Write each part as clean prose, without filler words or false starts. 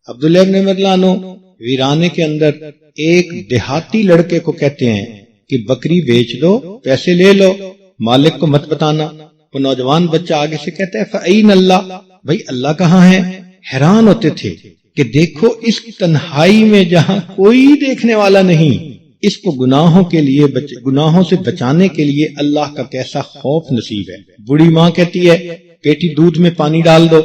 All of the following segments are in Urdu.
عبداللہ ابن مرلانو ویرانے کے اندر ایک دیہاتی لڑکے کو کہتے ہیں کہ بکری بیچ دو، پیسے لے لو، مالک کو مت بتانا۔ وہ نوجوان بچہ آگے سے کہتا ہے فَأَيْنَ اللَّهُ، بھائی اللہ کہاں ہے؟ حیران ہوتے تھے کہ دیکھو اس تنہائی میں جہاں کوئی دیکھنے والا نہیں، اس کو گناہوں سے بچانے کے لیے اللہ کا کیسا خوف نصیب ہے۔ بوڑھی ماں کہتی ہے بیٹی دودھ میں پانی ڈال دو،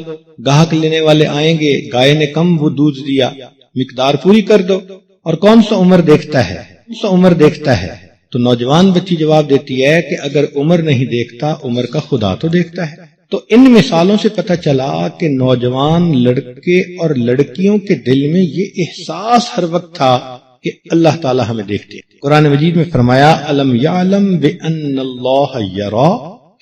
گاہک لینے والے آئیں گے، گائے نے کم وہ دودھ دیا، مقدار پوری کر دو، اور کون سا عمر دیکھتا ہے؟ تو نوجوان بچی جواب دیتی ہے کہ اگر عمر نہیں دیکھتا، عمر کا خدا تو دیکھتا ہے۔ تو ان مثالوں سے پتہ چلا کہ نوجوان لڑکے اور لڑکیوں کے دل میں یہ احساس ہر وقت تھا کہ اللہ تعالی ہمیں دیکھتے ہیں۔ قرآن مجید میں فرمایا الم یعلم بان اللہ یرا،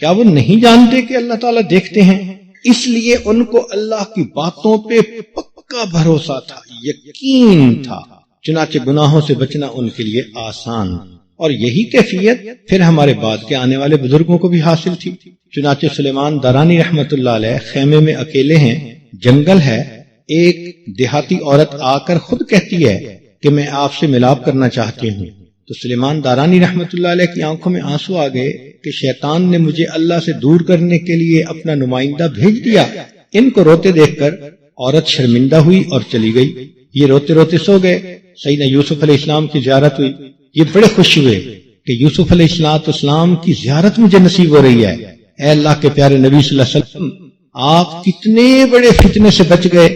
کیا وہ نہیں جانتے کہ اللہ تعالیٰ دیکھتے ہیں؟ اس لیے ان کو اللہ کی باتوں پہ پکا بھروسہ تھا، یقین تھا، چنانچہ گناہوں سے بچنا ان کے لیے آسان، اور یہی کیفیت پھر ہمارے بعد کے آنے والے بزرگوں کو بھی حاصل تھی۔ چنانچہ سلیمان دارانی رحمت اللہ علیہ خیمے میں اکیلے ہیں، جنگل ہے، ایک دیہاتی عورت آ کر خود کہتی ہے کہ میں آپ سے ملاپ کرنا چاہتی ہوں۔ تو سلیمان دارانی رحمت اللہ علیہ کی آنکھوں میں آنسو آ گئے کہ شیطان نے مجھے اللہ سے دور کرنے کے لیے اپنا نمائندہ بھیج دیا۔ ان کو روتے دیکھ کر عورت شرمندہ ہوئی اور چلی گئی۔ یہ روتے روتے سو گئے۔ سیدنا یوسف علیہ السلام کی زیارت ہوئی، یہ بڑے خوش ہوئے کہ یوسف علیہ السلام کی زیارت مجھے نصیب ہو رہی ہے۔ اے اللہ کے پیارے نبی صلی اللہ علیہ وسلم، آپ کتنے بڑے فتنے سے بچ گئے۔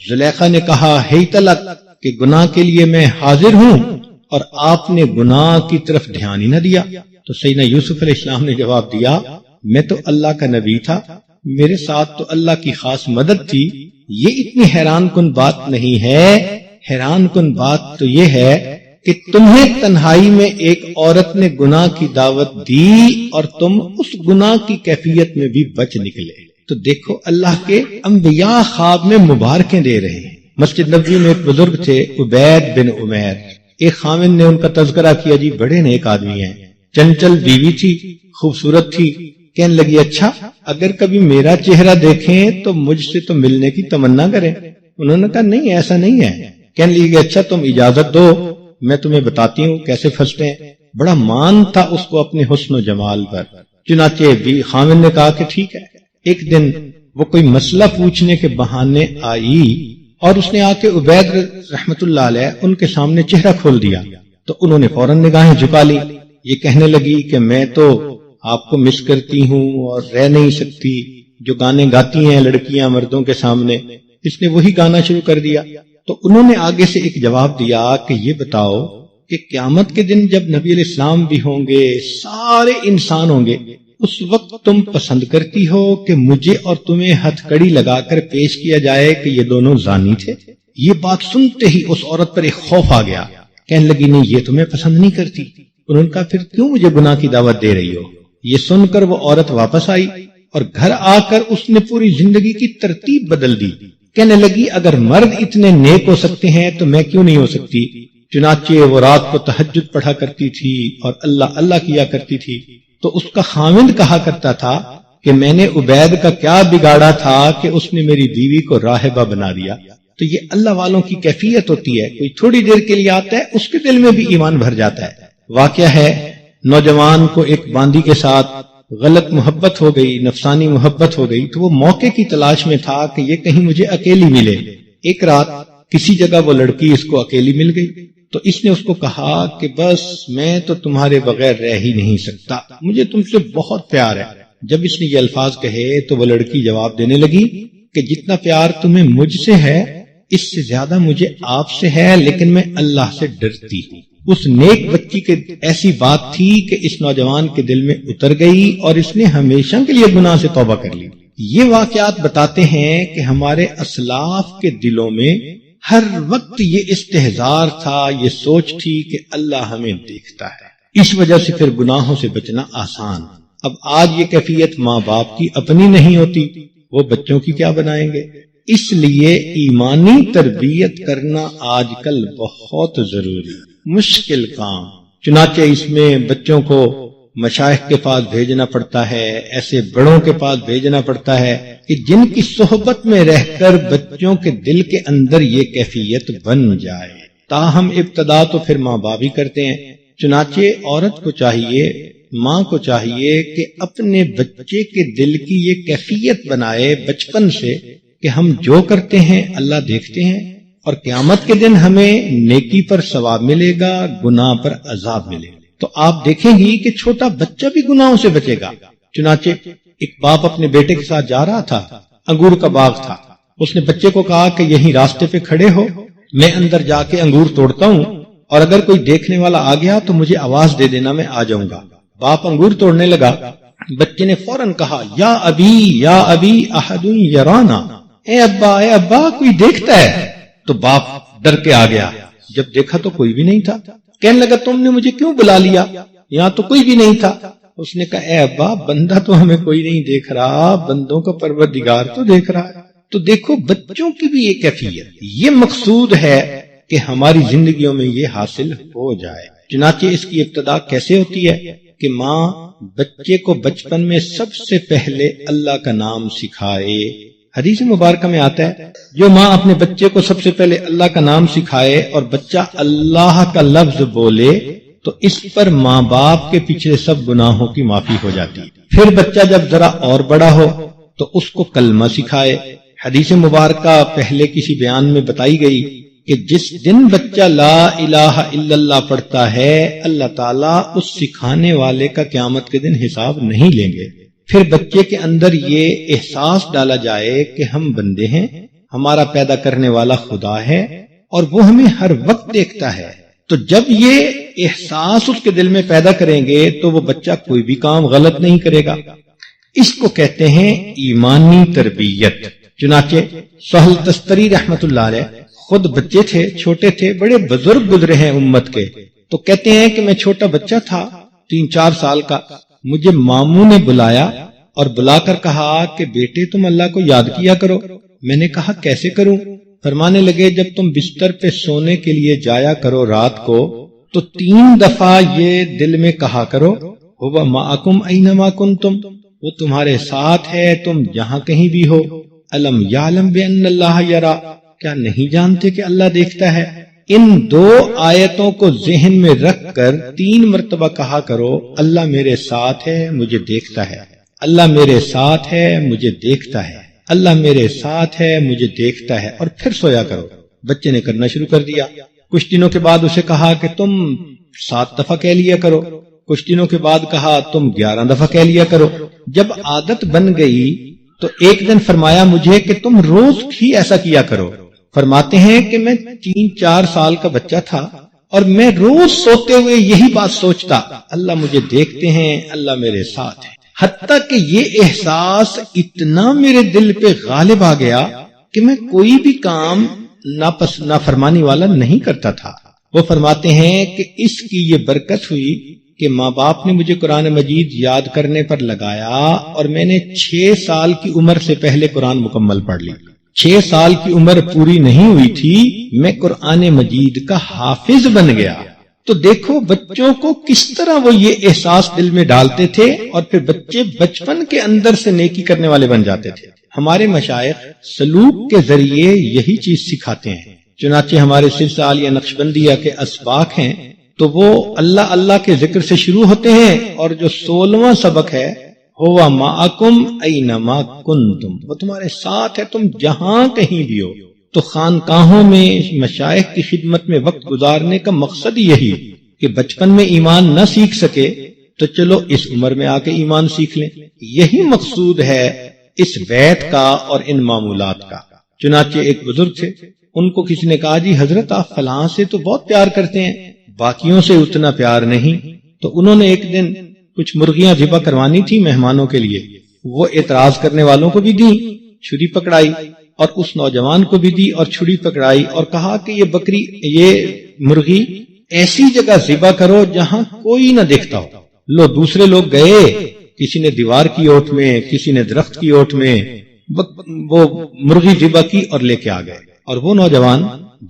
زلیخا نے کہا ہے تلک کہ گناہ کے لیے میں حاضر ہوں، اور آپ نے گناہ کی طرف دھیان ہی نہ دیا۔ تو سیدنا یوسف علیہ السلام نے جواب دیا میں تو اللہ کا نبی تھا، میرے ساتھ تو اللہ کی خاص مدد تھی۔ یہ اتنی حیران کن بات نہیں ہے، حیران کن بات تو یہ ہے کہ تمہیں تنہائی میں ایک عورت نے گناہ کی دعوت دی اور تم اس گناہ کی کیفیت میں بھی بچ نکلے۔ تو دیکھو اللہ کے انبیاء خواب میں مبارکیں دے رہے ہیں۔ مسجد نبوی میں ایک بزرگ تھے عبید بن عمیر، ایک خامن نے ان کا تذکرہ کیا، جی بڑے نیک آدمی ہیں، چنچل بیوی تھی، خوبصورت تھی۔ کہنے لگی اچھا اگر کبھی میرا چہرہ دیکھیں تو مجھ سے تو ملنے کی تمنا کریں۔ انہوں نے کہا نہیں ایسا نہیں ہے۔ کہنے لگی اچھا تم اجازت دو، میں تمہیں بتاتی ہوں کیسے پھنستے ہیں۔ بڑا مان تھا اس کو اپنے حسن و جمال پر۔ چنانچہ خامن نے کہا کہ ٹھیک ہے۔ ایک دن وہ کوئی مسئلہ پوچھنے کے بہانے آئی اور اس نے آ کے عبید رحمت اللہ علیہ ان کے سامنے چہرہ کھول دیا، تو انہوں نے فوراً نگاہیں جھکا لی۔ یہ کہنے لگی کہ میں تو آپ کو مس کرتی ہوں اور رہ نہیں سکتی، جو گانے گاتی ہیں لڑکیاں مردوں کے سامنے۔ اس نے وہی گانا شروع کر دیا۔ تو انہوں نے آگے سے ایک جواب دیا کہ یہ بتاؤ کہ قیامت کے دن جب نبی علیہ السلام بھی ہوں گے، سارے انسان ہوں گے، اس وقت تم پسند کرتی ہو کہ مجھے اور تمہیں ہتھ کڑی لگا کر پیش کیا جائے کہ یہ دونوں زانی تھے؟ یہ بات سنتے ہی اس عورت پر ایک خوف آ گیا، کہنے لگی نہیں یہ تمہیں پسند نہیں کرتی۔ انہوں نے کہا پھر کیوں مجھے گناہ کی دعوت دے رہی ہو؟ یہ سن کر وہ عورت واپس آئی اور گھر آ کر اس نے پوری زندگی کی ترتیب بدل دی۔ کہنے لگی اگر مرد اتنے نیک ہو سکتے ہیں تو میں کیوں نہیں ہو سکتی؟ چنانچہ وہ رات کو تہجد پڑھا کرتی تھی اور اللہ اللہ کیا کرتی تھی۔ تو اس کا خاوند کہا کرتا تھا کہ میں نے عبید کا کیا بگاڑا تھا کہ اس نے میری بیوی کو راہبہ بنا دیا۔ تو یہ اللہ والوں کی کیفیت ہوتی ہے، کوئی تھوڑی دیر کے لیے آتا ہے اس کے دل میں بھی ایمان بھر جاتا ہے۔ واقعہ ہے نوجوان کو ایک باندی کے ساتھ غلط محبت ہو گئی، نفسانی محبت ہو گئی، تو وہ موقع کی تلاش میں تھا کہ یہ کہیں مجھے اکیلی ملے۔ ایک رات کسی جگہ وہ لڑکی اس کو اکیلی مل گئی، تو اس نے اس کو کہا کہ بس میں تو تمہارے بغیر رہ ہی نہیں سکتا، مجھے تم سے بہت پیار ہے۔ جب اس نے یہ الفاظ کہے تو وہ لڑکی جواب دینے لگی کہ جتنا پیار تمہیں مجھ سے ہے اس سے زیادہ مجھے آپ سے ہے، لیکن میں اللہ سے ڈرتی ہوں۔ اس نیک بچی کے ایسی بات تھی کہ اس نوجوان کے دل میں اتر گئی اور اس نے ہمیشہ کے لیے گناہ سے توبہ کر لی۔ یہ واقعات بتاتے ہیں کہ ہمارے اسلاف کے دلوں میں ہر وقت یہ استحضار تھا، یہ سوچ تھی کہ اللہ ہمیں دیکھتا ہے، اس وجہ سے پھر گناہوں سے بچنا آسان۔ اب آج یہ کیفیت ماں باپ کی اپنی نہیں ہوتی، وہ بچوں کی کیا بنائیں گے؟ اس لیے ایمانی تربیت کرنا آج کل بہت ضروری، مشکل کام۔ چنانچہ اس میں بچوں کو مشائخ کے پاس بھیجنا پڑتا ہے، ایسے بڑوں کے پاس بھیجنا پڑتا ہے کہ جن کی صحبت میں رہ کر بچوں کے دل کے اندر یہ کیفیت بن جائے. تاہم ابتدا تو پھر ماں باپ ہی کرتے ہیں. چنانچہ عورت کو چاہیے، ماں کو چاہیے کہ اپنے بچے کے دل کی یہ کیفیت بنائے بچپن سے کہ ہم جو کرتے ہیں اللہ دیکھتے ہیں، اور قیامت کے دن ہمیں نیکی پر ثواب ملے گا، گناہ پر عذاب ملے گا. تو آپ دیکھیں گی کہ چھوٹا بچہ بھی گناہوں سے بچے گا. چنانچہ ایک باپ اپنے بیٹے کے ساتھ جا رہا تھا، انگور کا باغ تھا. اس نے بچے کو کہا کہ یہیں راستے پہ کھڑے ہو، میں اندر جا کے انگور توڑتا ہوں، اور اگر کوئی دیکھنے والا آ گیا تو مجھے آواز دے دینا، میں آ جاؤں گا. باپ انگور توڑنے لگا. بچے نے فوراً کہا یا ابی احد یرانا، اے ابا کوئی دیکھتا ہے. تو باپ ڈر کے آ گیا. جب دیکھا تو کوئی بھی نہیں تھا. کہنے لگا تم نے مجھے کیوں بلا لیا، یہاں تو کوئی بھی نہیں تھا. اس نے کہا اے ابا بندہ تو ہمیں کوئی نہیں دیکھ رہا، بندوں کا پروردگار تو دیکھ رہا ہے. تو دیکھو بچوں کی بھی یہ کیفیت، یہ مقصود ہے کہ ہماری زندگیوں میں یہ حاصل ہو جائے. چنانچہ اس کی ابتدا کیسے ہوتی ہے کہ ماں بچے کو بچپن میں سب سے پہلے اللہ کا نام سکھائے. حدیث مبارکہ میں آتا ہے جو ماں اپنے بچے کو سب سے پہلے اللہ کا نام سکھائے اور بچہ اللہ کا لفظ بولے تو اس پر ماں باپ کے پچھلے سب گناہوں کی معافی ہو جاتی ہے. پھر بچہ جب ذرا اور بڑا ہو تو اس کو کلمہ سکھائے. حدیث مبارکہ پہلے کسی بیان میں بتائی گئی کہ جس دن بچہ لا الہ الا اللہ پڑھتا ہے اللہ تعالیٰ اس سکھانے والے کا قیامت کے دن حساب نہیں لیں گے. پھر بچے کے اندر یہ احساس ڈالا جائے کہ ہم بندے ہیں، ہمارا پیدا کرنے والا خدا ہے اور وہ ہمیں ہر وقت دیکھتا ہے. تو جب یہ احساس اس کے دل میں پیدا کریں گے تو وہ بچہ کوئی بھی کام غلط نہیں کرے گا. اس کو کہتے ہیں ایمانی تربیت. چنانچہ سہل تستری رحمت اللہ علیہ خود بچے تھے، چھوٹے تھے، بڑے بزرگ گزرے ہیں امت کے. تو کہتے ہیں کہ میں چھوٹا بچہ تھا 3-4 سال کا، مجھے ماموں نے بلایا اور بلا کر کہا کہ بیٹے تم اللہ کو یاد کیا کرو. میں نے کہا کیسے کروں؟ فرمانے لگے جب تم بستر پہ سونے کے لیے جایا کرو رات کو تو 3 دفعہ یہ دل میں کہا کرو ہوا معکم اینما کنتم، وہ تمہارے ساتھ ہے تم جہاں کہیں بھی ہو. الم یعلم بان اللہ یرا، کیا نہیں جانتے کہ اللہ دیکھتا ہے. ان 2 آیتوں کو ذہن میں رکھ کر 3 مرتبہ کہا کرو اللہ میرے ساتھ ہے مجھے دیکھتا ہے، اللہ میرے ساتھ ہے مجھے دیکھتا ہے، اللہ میرے ساتھ ہے مجھے دیکھتا ہے، اور پھر سویا کرو. بچے نے کرنا شروع کر دیا. کچھ دنوں کے بعد اسے کہا کہ تم 7 دفعہ کہہ لیا کرو. کچھ دنوں کے بعد کہا تم 11 دفعہ کہہ لیا کرو. جب عادت بن گئی تو ایک دن فرمایا مجھے کہ تم روز ہی ایسا کیا کرو. فرماتے ہیں کہ میں 3-4 سال کا بچہ تھا اور میں روز سوتے ہوئے یہی بات سوچتا، اللہ مجھے دیکھتے ہیں، اللہ میرے ساتھ ہے. حتیٰ کہ یہ احساس اتنا میرے دل پہ غالب آ گیا کہ میں کوئی بھی کام نافرمانی والا نہیں کرتا تھا. وہ فرماتے ہیں کہ اس کی یہ برکت ہوئی کہ ماں باپ نے مجھے قرآن مجید یاد کرنے پر لگایا اور میں نے 6 سال کی عمر سے پہلے قرآن مکمل پڑھ لی. 6 سال کی عمر پوری نہیں ہوئی تھی میں قرآن مجید کا حافظ بن گیا. تو دیکھو بچوں کو کس طرح وہ یہ احساس دل میں ڈالتے تھے اور پھر بچے بچپن کے اندر سے نیکی کرنے والے بن جاتے تھے. ہمارے مشائخ سلوک کے ذریعے یہی چیز سکھاتے ہیں. چنانچہ ہمارے سلسلہ عالیہ نقشبندیہ کے اسباق ہیں تو وہ اللہ اللہ کے ذکر سے شروع ہوتے ہیں اور جو 16واں سبق ہے ہوا معکم اینما کنتم، وہ تمہارے ساتھ ہے تم جہاں کہیں بھی ہو. تو خانقاہوں میں مشائخ کی خدمت میں وقت گزارنے کا مقصد یہی کہ بچپن میں ایمان نہ سیکھ سکے تو چلو اس عمر میں آ کے ایمان سیکھ لیں. یہی مقصود ہے اس بیت کا اور ان معمولات کا. چنانچہ ایک بزرگ تھے، ان کو کسی نے کہا جی حضرت آپ فلاں سے تو بہت پیار کرتے ہیں، باقیوں سے اتنا پیار نہیں. تو انہوں نے ایک دن کچھ مرغیاں ذبح کروانی تھی مہمانوں کے لیے. وہ اعتراض کرنے والوں کو بھی دی، چھری پکڑائی، اور اس نوجوان کو بھی دی اور چھری پکڑائی اور کہا کہ یہ مرغی ایسی جگہ ذبح کرو جہاں کوئی نہ دیکھتا ہو. لو دوسرے لوگ گئے، کسی نے دیوار کی اوٹ میں، کسی نے درخت کی اوٹ میں وہ مرغی ذبح کی اور لے کے آ گئے. اور وہ نوجوان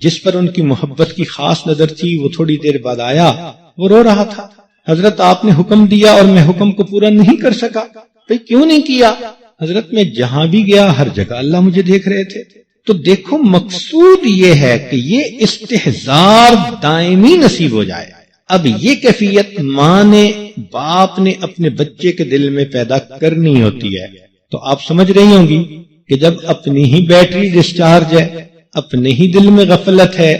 جس پر ان کی محبت کی خاص نظر تھی وہ تھوڑی دیر بعد آیا، وہ رو رہا تھا، حضرت آپ نے حکم دیا اور میں حکم کو پورا نہیں کر سکا. بھئی کیوں نہیں کیا؟ حضرت میں جہاں بھی گیا ہر جگہ اللہ مجھے دیکھ رہے تھے. تو دیکھو مقصود یہ ہے کہ یہ استحضار دائمی نصیب ہو جائے. اب یہ کیفیت ماں نے باپ نے اپنے بچے کے دل میں پیدا کرنی ہوتی ہے. تو آپ سمجھ رہی ہوں گی کہ جب اپنی ہی بیٹری ڈسچارج ہے، اپنے ہی دل میں غفلت ہے،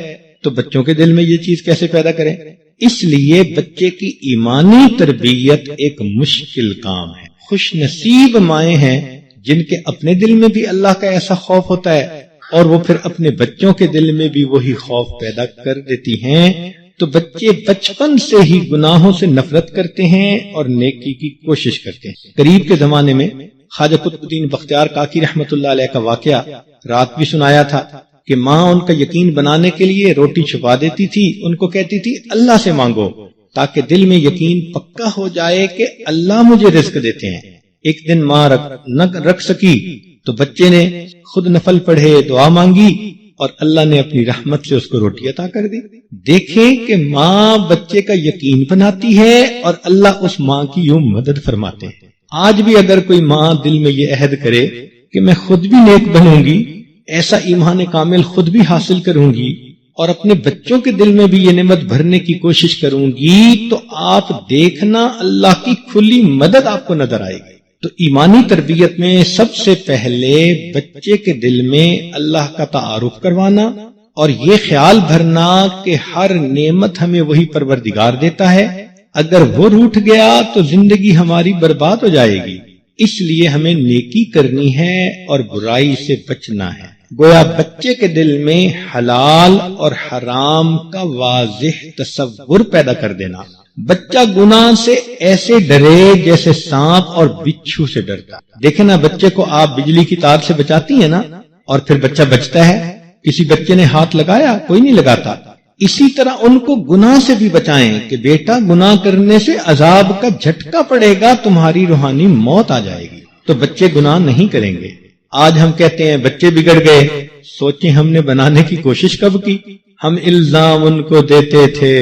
تو بچوں کے دل میں یہ چیز کیسے پیدا کریں؟ اس لیے بچے کی ایمانی تربیت ایک مشکل کام ہے. خوش نصیب مائیں ہیں جن کے اپنے دل میں بھی اللہ کا ایسا خوف ہوتا ہے اور وہ پھر اپنے بچوں کے دل میں بھی وہی خوف پیدا کر دیتی ہیں. تو بچے بچپن سے ہی گناہوں سے نفرت کرتے ہیں اور نیکی کی کوشش کرتے ہیں. قریب کے زمانے میں خواجہ قطب الدین بختیار کاکی رحمت اللہ علیہ کا واقعہ رات بھی سنایا تھا کہ ماں ان کا یقین بنانے کے لیے روٹی چھپا دیتی تھی، ان کو کہتی تھی اللہ سے مانگو تاکہ دل میں یقین پکا ہو جائے کہ اللہ مجھے رزق دیتے ہیں. ایک دن ماں نہ رکھ سکی تو بچے نے خود نفل پڑھے، دعا مانگی اور اللہ نے اپنی رحمت سے اس کو روٹی عطا کر دی. دیکھیں کہ ماں بچے کا یقین بناتی ہے اور اللہ اس ماں کی یوں مدد فرماتے ہیں. آج بھی اگر کوئی ماں دل میں یہ عہد کرے کہ میں خود بھی نیک بنوں گی، ایسا ایمان کامل خود بھی حاصل کروں گی اور اپنے بچوں کے دل میں بھی یہ نعمت بھرنے کی کوشش کروں گی، تو آپ دیکھنا اللہ کی کھلی مدد آپ کو نظر آئے گی. تو ایمانی تربیت میں سب سے پہلے بچے کے دل میں اللہ کا تعارف کروانا اور یہ خیال بھرنا کہ ہر نعمت ہمیں وہی پروردگار دیتا ہے، اگر وہ روٹھ گیا تو زندگی ہماری برباد ہو جائے گی. اس لیے ہمیں نیکی کرنی ہے اور برائی سے بچنا ہے. گویا بچے کے دل میں حلال اور حرام کا واضح تصور پیدا کر دینا. بچہ گناہ سے ایسے ڈرے جیسے سانپ اور بچھو سے ڈرتا. دیکھیں نا، بچے کو آپ بجلی کی تار سے بچاتی ہیں نا، اور پھر بچہ بچتا ہے. کسی بچے نے ہاتھ لگایا؟ کوئی نہیں لگاتا. اسی طرح ان کو گناہ سے بھی بچائیں کہ بیٹا گناہ کرنے سے عذاب کا جھٹکا پڑے گا، تمہاری روحانی موت آ جائے گی. تو بچے گناہ نہیں کریں گے. آج ہم کہتے ہیں بچے بگڑ گئے. سوچیں ہم نے بنانے کی کوشش کب کی؟ ہم الزام ان کو دیتے تھے،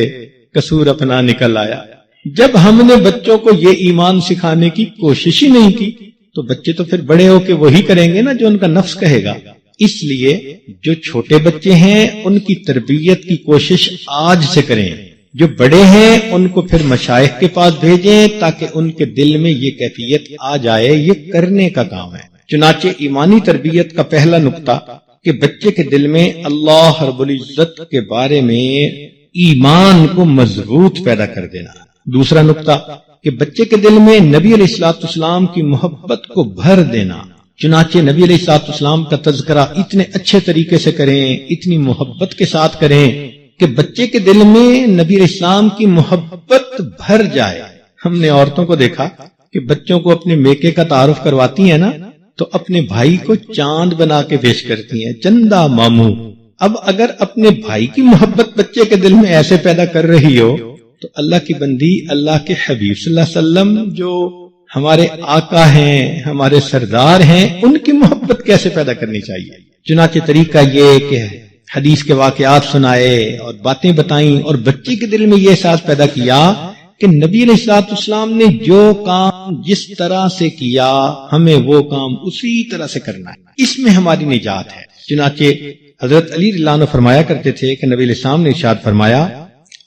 قصور اپنا نکل آیا. جب ہم نے بچوں کو یہ ایمان سکھانے کی کوشش ہی نہیں کی تو بچے تو پھر بڑے ہو کے وہی کریں گے نا جو ان کا نفس کہے گا. اس لیے جو چھوٹے بچے ہیں ان کی تربیت کی کوشش آج سے کریں، جو بڑے ہیں ان کو پھر مشائخ کے پاس بھیجیں تاکہ ان کے دل میں یہ کیفیت آ جائے. یہ کرنے کا کام ہے. چنانچہ ایمانی تربیت کا پہلا نقطہ کہ بچے کے دل میں اللہ رب العزت کے بارے میں ایمان کو مضبوط پیدا کر دینا. دوسرا نقطہ کہ بچے کے دل میں نبی علیہ الصلوۃ والسلام کی محبت کو بھر دینا. چنانچہ نبی علیہ الصلوۃ والسلام کا تذکرہ اتنے اچھے طریقے سے کریں، اتنی محبت کے ساتھ کریں کہ بچے کے دل میں نبی علیہ السلام کی محبت بھر جائے. ہم نے عورتوں کو دیکھا کہ بچوں کو اپنے میکے کا تعارف کرواتی ہیں نا، تو اپنے بھائی کو چاند بنا کے پیش کرتی ہیں، چندہ ماموں. اب اگر اپنے بھائی کی محبت بچے کے دل میں ایسے پیدا کر رہی ہو تو اللہ کی بندی، اللہ کے حبیب صلی اللہ علیہ وسلم جو ہمارے آقا ہیں، ہمارے سردار ہیں، ان کی محبت کیسے پیدا کرنی چاہیے. چنانچہ طریقہ یہ کہ حدیث کے واقعات سنائے اور باتیں بتائیں اور بچے کے دل میں یہ احساس پیدا کیا کہ نبی علیہ الصلوۃ والسلام نے جو کام جس طرح سے کیا ہمیں وہ کام اسی طرح سے کرنا ہے، اس میں ہماری نجات ہے. چنانچہ حضرت علی رضی اللہ عنہ فرمایا کرتے تھے کہ نبی علیہ السلام نے ارشاد فرمایا،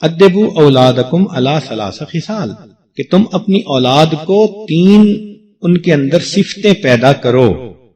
ادبوا اولادکم علی ثلاث خصال، کہ تم اپنی اولاد کو 3 ان کے اندر صفتیں پیدا کرو.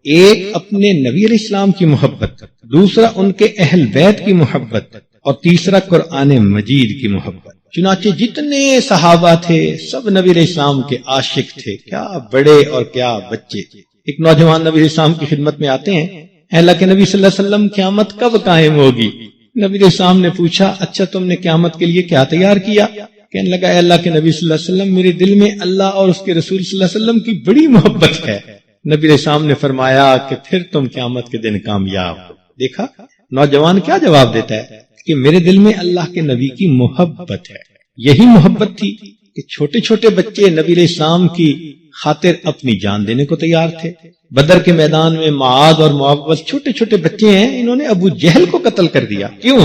ایک اپنے نبی علیہ السلام کی محبت، دوسرا ان کے اہل بیت کی محبت، اور تیسرا قرآن مجید کی محبت. چنانچہ جتنے صحابہ تھے سب نبی علیہ السلام کے عاشق تھے، کیا بڑے اور کیا بچے. ایک نوجوان نبی علیہ السلام کی خدمت میں آتے ہیں، اے اللہ کے نبی صلی اللہ علیہ وسلم قیامت کب قائم ہوگی؟ نبی علیہ السلام نے پوچھا، اچھا تم نے قیامت کے لیے کیا تیار کیا؟ کہنے لگا، اے اللہ کے نبی صلی اللہ علیہ وسلم میرے دل میں اللہ اور اس کے رسول صلی اللہ علیہ وسلم کی بڑی محبت ہے. نبی علیہ السلام نے فرمایا کہ پھر تم قیامت کے دن کامیاب ہو. دیکھا نوجوان کیا جواب دیتا ہے کہ میرے دل میں اللہ کے نبی کی محبت ہے. یہی محبت تھی کہ چھوٹے چھوٹے بچے نبی علیہ السلام کی خاطر اپنی جان دینے کو تیار تھے. بدر کے میدان میں معاذ اور معوذ چھوٹے چھوٹے بچے ہیں، انہوں نے ابو جہل کو قتل کر دیا. کیوں؟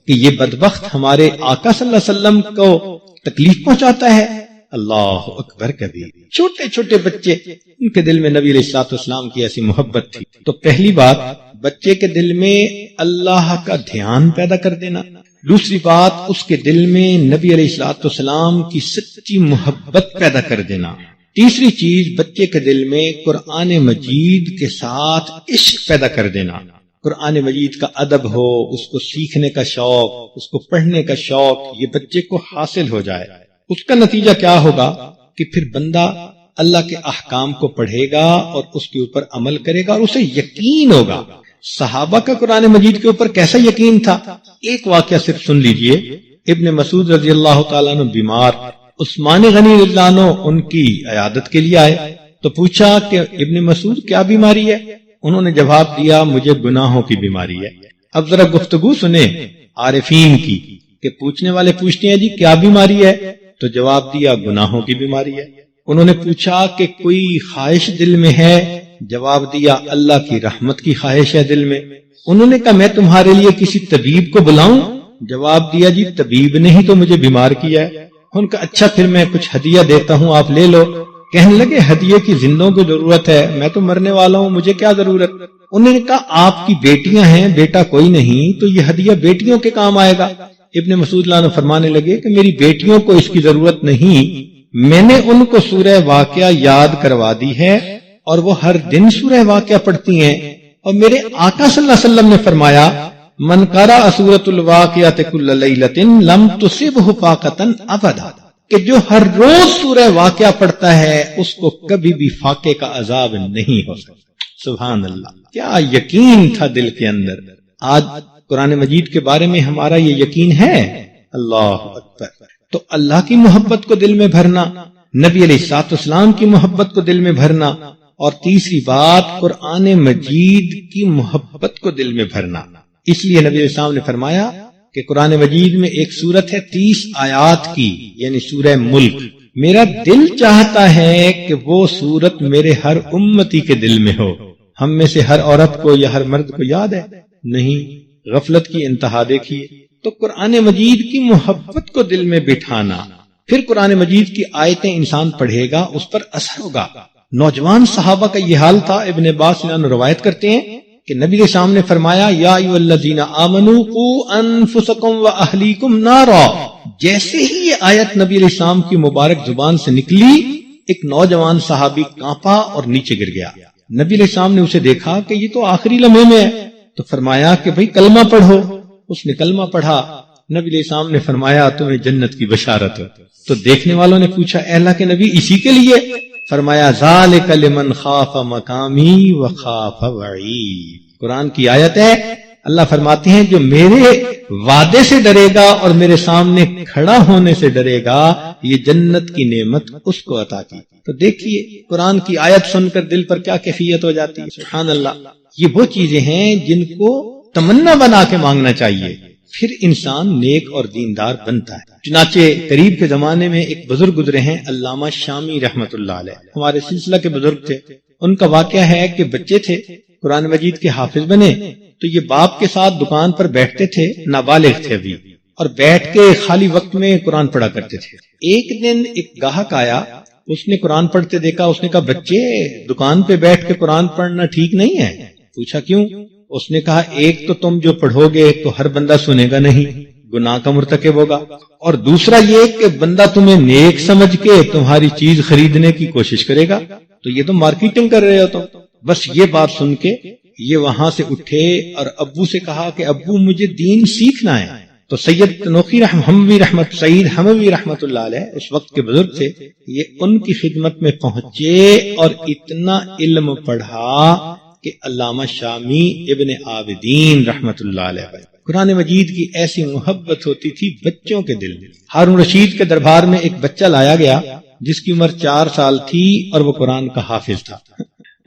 کہ یہ بدبخت ہمارے آقا صلی اللہ علیہ وسلم کو تکلیف پہنچاتا ہے اللہ اکبر کبیر. چھوٹے چھوٹے بچے، ان کے دل میں نبی علیہ الصلوۃ والسلام کی ایسی محبت تھی. تو پہلی بات بچے کے دل میں اللہ کا دھیان پیدا کر دینا. دوسری بات اس کے دل میں نبی علیہ الصلوۃ والسلام کی سچی محبت پیدا کر دینا. تیسری چیز بچے کے دل میں قرآن مجید کے ساتھ عشق پیدا کر دینا. قرآن مجید کا ادب ہو، اس کو سیکھنے کا شوق، اس کو پڑھنے کا شوق، یہ بچے کو حاصل ہو جائے. اس کا نتیجہ کیا ہوگا کہ پھر بندہ اللہ کے احکام کو پڑھے گا اور اس کے اوپر عمل کرے گا اور اسے یقین ہوگا. صحابہ کا قرآن مجید کے اوپر کیسا یقین تھا؟ ایک واقعہ صرف سن لیجئے. ابن مسعود رضی اللہ تعالیٰ عنہ بیمار، عثمان غنی رضی اللہ عنہ ان کی عیادت کے لیے آئے تو پوچھا کہ ابن مسعود کیا بیماری ہے؟ انہوں نے جواب دیا مجھے گناہوں کی بیماری ہے. اب ذرا گفتگو سنیں عارفین کی کہ پوچھنے والے پوچھتے ہیں جی کیا بیماری ہے؟ تو جواب دیا گناہوں کی بیماری ہے. انہوں نے پوچھا کہ کوئی خواہش دل میں ہے؟ جواب دیا اللہ کی رحمت کی خواہش ہے دل میں. انہوں نے کہا میں تمہارے لیے کسی طبیب کو بلاؤں؟ جواب دیا جی طبیب نے ہی تو مجھے بیمار کیا ہے. ان کا اچھا پھر میں کچھ ہدیہ دیتا ہوں آپ لے لو. کہنے لگے ہدیے کی زندوں کو ضرورت ہے، میں تو مرنے والا ہوں، مجھے کیا ضرورت؟ انہوں نے کہا آپ کی بیٹیاں ہیں، بیٹا کوئی نہیں، تو یہ ہدیہ بیٹیوں کے کام آئے گا. ابن مسعود اللہ عنہ فرمانے لگے کہ میری بیٹیوں کو اس کی ضرورت نہیں، میں نے ان کو سورہ واقعہ یاد کروا دی ہے اور وہ ہر دن سورہ واقعہ پڑھتی ہیں. اور میرے آقا صلی اللہ علیہ وسلم نے فرمایا من قرأ سورۃ الواقعۃ کل لیلۃ لم تصبہ فاقۃ ابدا، کہ جو ہر روز سورہ واقعہ پڑھتا ہے اس کو کبھی بھی فاقے کا عذاب نہیں ہو سکتا. سبحان اللہ، کیا یقین تھا دل کے اندر. آج قرآن مجید کے بارے میں ہمارا یہ یقین ہے؟ اللہ اکبر. تو اللہ کی محبت کو دل میں بھرنا، نبی علیہ الصلوۃ والسلام کی محبت کو دل میں بھرنا، اور تیسری بات قرآن مجید کی محبت کو دل میں بھرنا. اس لیے نبی علیہ السلام نے فرمایا کہ قرآن مجید میں ایک سورت ہے 30 آیات کی، یعنی سورہ ملک. میرا دل چاہتا ہے کہ وہ سورت میرے ہر امتی کے دل میں ہو. ہم میں سے ہر عورت کو یا ہر مرد کو یاد ہے؟ نہیں. غفلت کی انتہا دیکھیے. تو قرآن مجید کی محبت کو دل میں بٹھانا، پھر قرآن مجید کی آیتیں انسان پڑھے گا، اس پر اثر ہوگا. نوجوان صحابہ کا یہ حال تھا. ابن عباس روایت کرتے ہیں کہ نبی کے سامنے فرمایا یا ایھا الذین آمنوا قوا انفسکم واہلیکم نارا. جیسے ہی یہ آیت نبی علیہ السلام کی مبارک زبان سے نکلی، ایک نوجوان صحابی کانپا اور نیچے گر گیا. نبی علیہ السلام نے اسے دیکھا کہ یہ تو آخری لمحے میں ہے، تو فرمایا کہ بھئی کلمہ پڑھو. اس نے کلمہ پڑھا. نبی علیہ السلام نے فرمایا تمہیں جنت کی بشارت ہو. تو دیکھنے والوں نے پوچھا اے اللہ کے نبی اسی کے لیے؟ فرمایا ذالک لمن خاف مقامی وخاف وعید. قرآن کی آیت ہے، اللہ فرماتے ہیں جو میرے وعدے سے ڈرے گا اور میرے سامنے کھڑا ہونے سے ڈرے گا، یہ جنت کی نعمت اس کو عطا کی. تو دیکھیے قرآن کی آیت سن کر دل پر کیا کیفیت ہو جاتی ہے. سبحان اللہ. یہ وہ چیزیں ہیں جن کو تمنا بنا کے مانگنا چاہیے، پھر انسان نیک اور دیندار بنتا ہے. چنانچہ قریب کے زمانے میں ایک بزرگ گزرے ہیں علامہ شامی رحمت اللہ علیہ، ہمارے سلسلہ کے بزرگ تھے. ان کا واقعہ ہے کہ بچے تھے، قرآن مجید کے حافظ بنے تو یہ باپ کے ساتھ دکان پر بیٹھتے تھے، نابالغ تھے ابھی، اور بیٹھ کے خالی وقت میں قرآن پڑھا کرتے تھے. ایک دن ایک گاہک آیا، اس نے قرآن پڑھتے دیکھا. اس نے کہا بچے دکان پہ بیٹھ کے قرآن پڑھنا ٹھیک نہیں ہے. پوچھا کیوں؟ اس نے کہا ایک تو تم جو پڑھو گے تو ہر بندہ سنے گا نہیں، گناہ کا مرتکب ہوگا، اور دوسرا یہ کہ بندہ تمہیں نیک سمجھ کے تمہاری چیز خریدنے کی کوشش کرے گا، تو یہ تو مارکیٹنگ کر رہے ہو تم. بس یہ بات سن کے یہ وہاں سے اٹھے اور ابو سے کہا کہ ابو مجھے دین سیکھنا ہے. تو سید تنوخی سعید حموی رحمت اللہ علیہ اس وقت کے بزرگ تھے، یہ ان کی خدمت میں پہنچے اور اتنا علم پڑھا کہ علامہ شامی ابن عابدین رحمت اللہ علیہ قرآن مجید کی ایسی محبت ہوتی تھی بچوں کے دل میں. ہارون رشید کے دربار میں ایک بچہ لایا گیا جس کی عمر 4 سال تھی اور وہ قرآن کا حافظ تھا.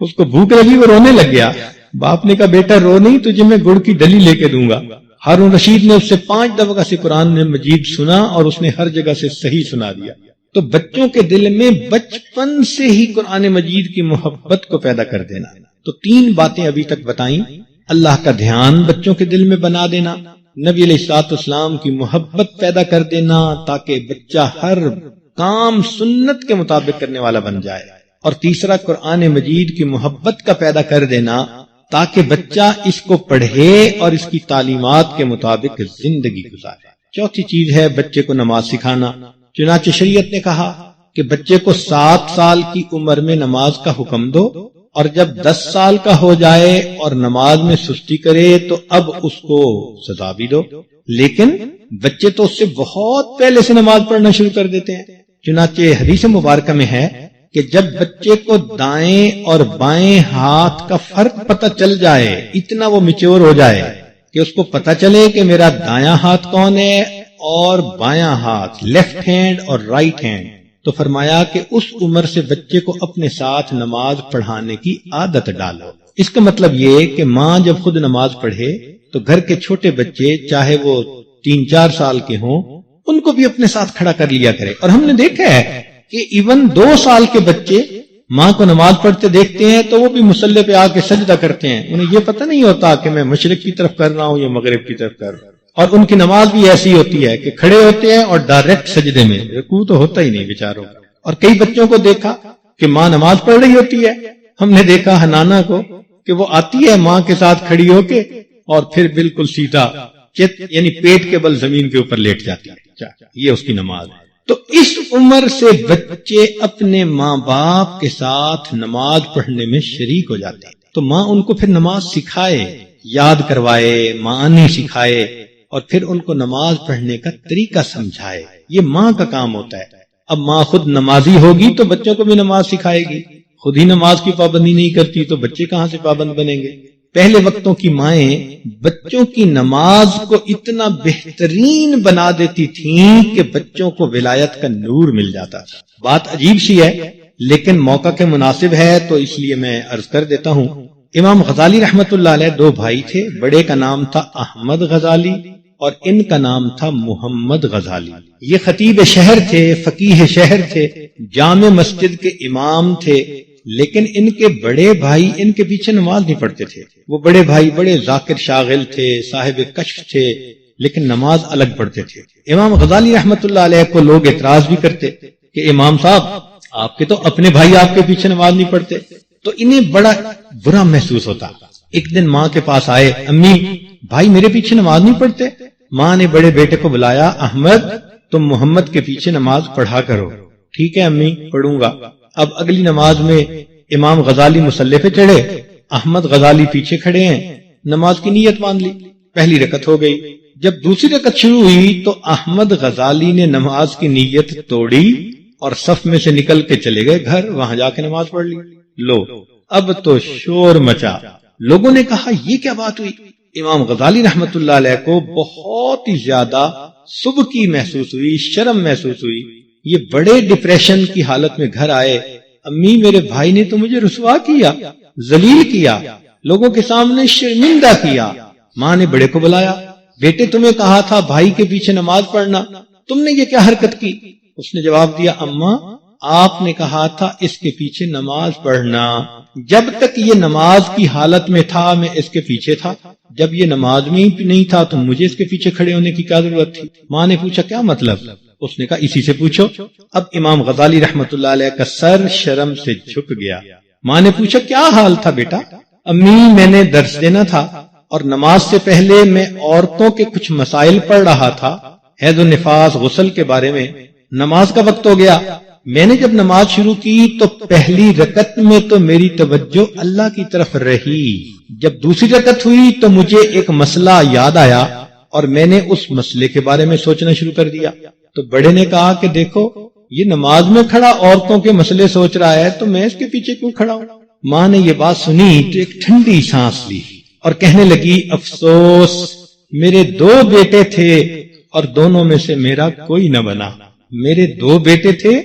اس کو بھوک لگی، وہ رونے لگ گیا. باپ نے کہا بیٹا رو نہیں، تجھے میں گڑ کی ڈلی لے کے دوں گا. ہارون رشید نے اس سے 5 دفعہ سے قرآن مجید سنا اور اس نے ہر جگہ سے صحیح سنا دیا. تو بچوں کے دل میں بچپن سے ہی قرآن مجید کی محبت کو پیدا کر دینا. تو 3 باتیں ابھی تک بتائیں. اللہ کا دھیان بچوں کے دل میں بنا دینا، نبی علیہ الصلوۃ والسلام کی محبت پیدا کر دینا تاکہ بچہ ہر کام سنت کے مطابق کرنے والا بن جائے، اور تیسرا قرآن مجید کی محبت کا پیدا کر دینا تاکہ بچہ اس کو پڑھے اور اس کی تعلیمات کے مطابق زندگی گزارے۔ چوتھی چیز ہے بچے کو نماز سکھانا۔ چنانچہ شریعت نے کہا کہ بچے کو 7 سال کی عمر میں نماز کا حکم دو، اور جب 10 سال کا ہو جائے اور نماز میں سستی کرے تو اب اس کو سزا بھی دو۔ لیکن بچے تو اس سے بہت پہلے سے نماز پڑھنا شروع کر دیتے ہیں۔ چنانچہ حدیث مبارکہ میں ہے کہ جب بچے کو دائیں اور بائیں ہاتھ کا فرق پتہ چل جائے، اتنا وہ میچور ہو جائے کہ اس کو پتہ چلے کہ میرا دایاں ہاتھ کون ہے اور بایاں ہاتھ، لیفٹ ہینڈ اور رائٹ ہینڈ، تو فرمایا کہ اس عمر سے بچے کو اپنے ساتھ نماز پڑھانے کی عادت ڈالو۔ اس کا مطلب یہ کہ ماں جب خود نماز پڑھے تو گھر کے چھوٹے بچے چاہے وہ 3-4 سال کے ہوں ان کو بھی اپنے ساتھ کھڑا کر لیا کرے۔ اور ہم نے دیکھا ہے کہ ایون 2 سال کے بچے ماں کو نماز پڑھتے دیکھتے ہیں تو وہ بھی مصلی پہ آ کے سجدہ کرتے ہیں، انہیں یہ پتہ نہیں ہوتا کہ میں مشرق کی طرف کر رہا ہوں یا مغرب کی طرف کر رہا ہوں۔ اور ان کی نماز بھی ایسی ہوتی ہے کہ کھڑے ہوتے ہیں اور ڈائریکٹ سجدے میں، رکوع تو ہوتا ہی نہیں بیچاروں۔ اور کئی بچوں کو دیکھا کہ ماں نماز پڑھ رہی ہوتی ہے، ہم نے دیکھا حنانہ کو کہ وہ آتی ہے ماں کے ساتھ کھڑی ہو کے اور پھر بالکل سیدھا یعنی پیٹ کے بل زمین کے اوپر لیٹ جاتی ہے، یہ اس کی نماز ہے۔ تو اس عمر سے بچے اپنے ماں باپ کے ساتھ نماز پڑھنے میں شریک ہو جاتے ہیں، تو ماں ان کو پھر نماز سکھائے، یاد کروائے، معنی سکھائے، اور پھر ان کو نماز پڑھنے کا طریقہ سمجھائے۔ یہ ماں کا کام ہوتا ہے۔ اب ماں خود نمازی ہوگی تو بچوں کو بھی نماز سکھائے گی، خود ہی نماز کی پابندی نہیں کرتی تو بچے کہاں سے پابند بنیں گے؟ پہلے وقتوں کی مائیں بچوں کی نماز کو اتنا بہترین بنا دیتی تھیں کہ بچوں کو ولایت کا نور مل جاتا تھا۔ بات عجیب سی ہے لیکن موقع کے مناسب ہے تو اس لیے میں عرض کر دیتا ہوں۔ امام غزالی رحمت اللہ علیہ 2 بھائی تھے، بڑے کا نام تھا احمد غزالی اور ان کا نام تھا محمد غزالی۔ یہ خطیب شہر تھے، فقیہ شہر تھے، جامع مسجد کے امام تھے، لیکن ان کے بڑے بھائی ان کے پیچھے نماز نہیں پڑھتے تھے۔ وہ بڑے بھائی بڑے ذاکر شاغل تھے، صاحب کشف تھے، لیکن نماز الگ پڑھتے تھے۔ امام غزالی رحمت اللہ علیہ کو لوگ اعتراض بھی کرتے کہ امام صاحب آپ کے تو اپنے بھائی آپ کے پیچھے نماز نہیں پڑھتے، تو انہیں بڑا برا محسوس ہوتا۔ ایک دن ماں کے پاس آئے، امی بھائی میرے پیچھے نماز نہیں پڑھتے۔ ماں نے بڑے بیٹے کو بلایا، احمد تم محمد کے پیچھے نماز پڑھا کرو۔ ٹھیک ہے امی پڑھوں گا۔ اب اگلی نماز میں امام غزالی مصلی پہ چڑھے، احمد غزالی پیچھے کھڑے ہیں، نماز کی نیت باندھ لی، پہلی رکعت ہو گئی۔ جب دوسری رکعت شروع ہوئی تو احمد غزالی نے نماز کی نیت توڑی اور صف میں سے نکل کے چلے گئے گھر، وہاں جا کے نماز پڑھ لی۔ لو اب تو شور مچا، لوگوں نے کہا یہ کیا بات ہوئی؟ امام غزالی رحمت اللہ علیہ کو بہت ہی زیادہ سبکی محسوس ہوئی، شرم محسوس ہوئی، یہ بڑے ڈپریشن کی حالت میں گھر آئے۔ امی میرے بھائی نے تو مجھے رسوا کیا، ذلیل کیا، لوگوں کے سامنے شرمندہ کیا۔ ماں نے بڑے کو بلایا، بیٹے تمہیں کہا تھا بھائی کے پیچھے نماز پڑھنا، تم نے یہ کیا حرکت کی؟ اس نے جواب دیا، اماں آپ نے کہا تھا اس کے پیچھے نماز پڑھنا، جب تک یہ نماز کی حالت میں تھا میں اس کے پیچھے تھا، جب یہ نماز میں ہی نہیں تھا تو مجھے اس کے پیچھے کھڑے ہونے کی کیا ضرورت تھی؟ ماں نے پوچھا کیا مطلب؟ اس نے کہا اسی سے پوچھو۔ اب امام غزالی رحمت اللہ علیہ کا سر شرم سے جھک گیا۔ ماں نے پوچھا کیا حال تھا بیٹا؟ امی میں نے درس دینا تھا اور نماز سے پہلے میں عورتوں کے کچھ مسائل پڑھ رہا تھا، حیض و نفاس، غسل کے بارے میں۔ نماز کا وقت ہو گیا، میں نے جب نماز شروع کی تو پہلی رکعت میں تو میری توجہ اللہ کی طرف رہی، جب دوسری رکعت ہوئی تو مجھے ایک مسئلہ یاد آیا اور میں نے اس مسئلے کے بارے میں سوچنا شروع کر دیا۔ تو بڑے نے کہا کہ دیکھو یہ نماز میں کھڑا عورتوں کے مسئلے سوچ رہا ہے تو میں اس کے پیچھے کیوں کھڑا ہوں؟ ماں نے یہ بات سنی تو ایک ٹھنڈی سانس لی اور کہنے لگی افسوس میرے 2 بیٹے تھے اور دونوں میں سے میرا کوئی نہ بنا، میرے 2 بیٹے تھے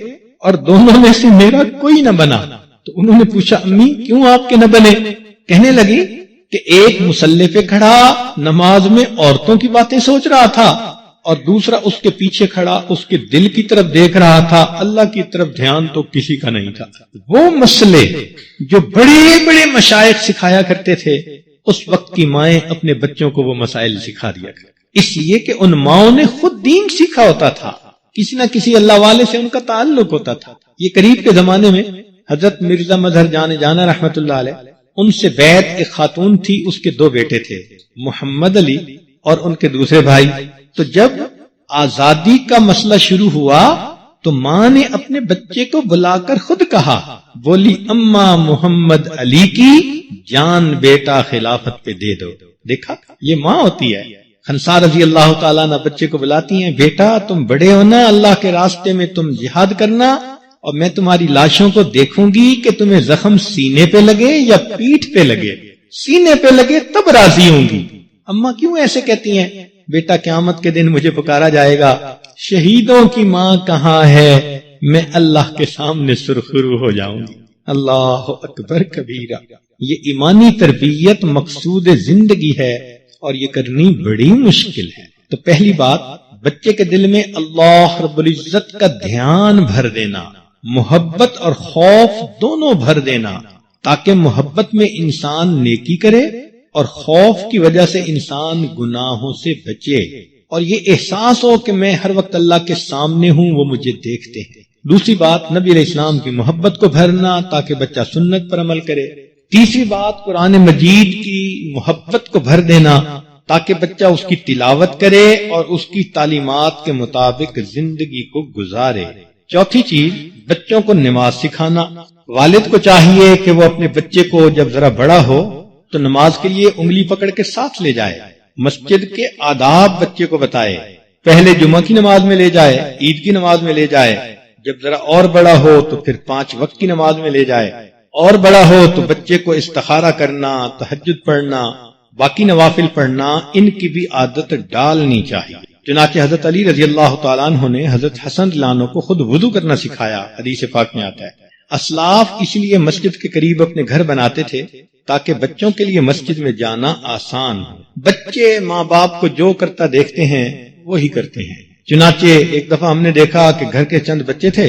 اور دونوں میں سے میرا کوئی نہ بنا۔ تو انہوں نے پوچھا امی کیوں آپ کے نہ بنے؟ کہنے لگی کہ ایک مصلی پہ کھڑا نماز میں عورتوں کی باتیں سوچ رہا تھا اور دوسرا اس کے پیچھے کھڑا اس کے دل کی طرف دیکھ رہا تھا، اللہ کی طرف دھیان تو کسی کا نہیں تھا۔ وہ مسئلے جو بڑے بڑے مشائخ سکھایا کرتے تھے اس وقت کی مائیں اپنے بچوں کو وہ مسائل سکھا دیا کرتی، اس لیے کہ ان ماؤں نے خود دین سیکھا ہوتا تھا۔ کسی نہ کسی اللہ والے سے ان کا تعلق ہوتا تھا. یہ قریب کے زمانے میں حضرت مرزا مظہر جان جانا رحمت اللہ علیہ، ان سے بیعت ایک خاتون تھی، اس کے 2 بیٹے تھے، محمد علی اور ان کے دوسرے بھائی. تو جب آزادی کا مسئلہ شروع ہوا تو ماں نے اپنے بچے کو بلا کر خود کہا، بولی اماں محمد علی کی جان بیٹا خلافت پہ دے دو. دیکھا، یہ ماں ہوتی ہے. خنسا رضی اللہ تعالیٰ عنہ بچے کو بلاتی ہیں، بیٹا تم بڑے ہونا، اللہ کے راستے میں تم جہاد کرنا، اور میں تمہاری لاشوں کو دیکھوں گی کہ تمہیں زخم سینے پہ لگے یا پیٹھ پہ لگے. سینے پہ لگے تب راضی ہوں گی. اماں کیوں ایسے کہتی ہیں؟ بیٹا قیامت کے دن مجھے پکارا جائے گا، شہیدوں کی ماں کہاں ہے، میں اللہ کے سامنے سرخرو ہو جاؤں گی. اللہ اکبر کبیرہ. یہ ایمانی تربیت مقصود زندگی ہے اور یہ کرنی بڑی مشکل ہے. تو پہلی بات، بچے کے دل میں اللہ رب العزت کا دھیان بھر دینا، محبت اور خوف دونوں بھر دینا، تاکہ محبت میں انسان نیکی کرے اور خوف کی وجہ سے انسان گناہوں سے بچے، اور یہ احساس ہو کہ میں ہر وقت اللہ کے سامنے ہوں، وہ مجھے دیکھتے ہیں. دوسری بات، نبی علیہ السلام کی محبت کو بھرنا تاکہ بچہ سنت پر عمل کرے. تیسری بات، قرآن مجید کی محبت کو بھر دینا تاکہ بچہ اس کی تلاوت کرے اور اس کی تعلیمات کے مطابق زندگی کو گزارے. چوتھی چیز، بچوں کو نماز سکھانا. والد کو چاہیے کہ وہ اپنے بچے کو جب ذرا بڑا ہو تو نماز کے لیے انگلی پکڑ کے ساتھ لے جائے، مسجد کے آداب بچے کو بتائے، پہلے جمعہ کی نماز میں لے جائے، عید کی نماز میں لے جائے، جب ذرا اور بڑا ہو تو پھر 5 وقت کی نماز میں لے جائے، اور بڑا ہو تو بچے کو استخارہ کرنا، تہجد پڑھنا، باقی نوافل پڑھنا، ان کی بھی عادت ڈالنی چاہیے. چنانچہ حضرت علی رضی اللہ تعالیٰ عنہ نے حضرت حسن رضی اللہ عنہ کو خود وضو کرنا سکھایا. حدیث پاک میں آتا ہے اسلاف اس لیے مسجد کے قریب اپنے گھر بناتے تھے تاکہ بچوں کے لیے مسجد میں جانا آسان ہو. بچے ماں باپ کو جو کرتا دیکھتے ہیں وہی کرتے ہیں. چنانچہ ایک دفعہ ہم نے دیکھا کہ گھر کے چند بچے تھے،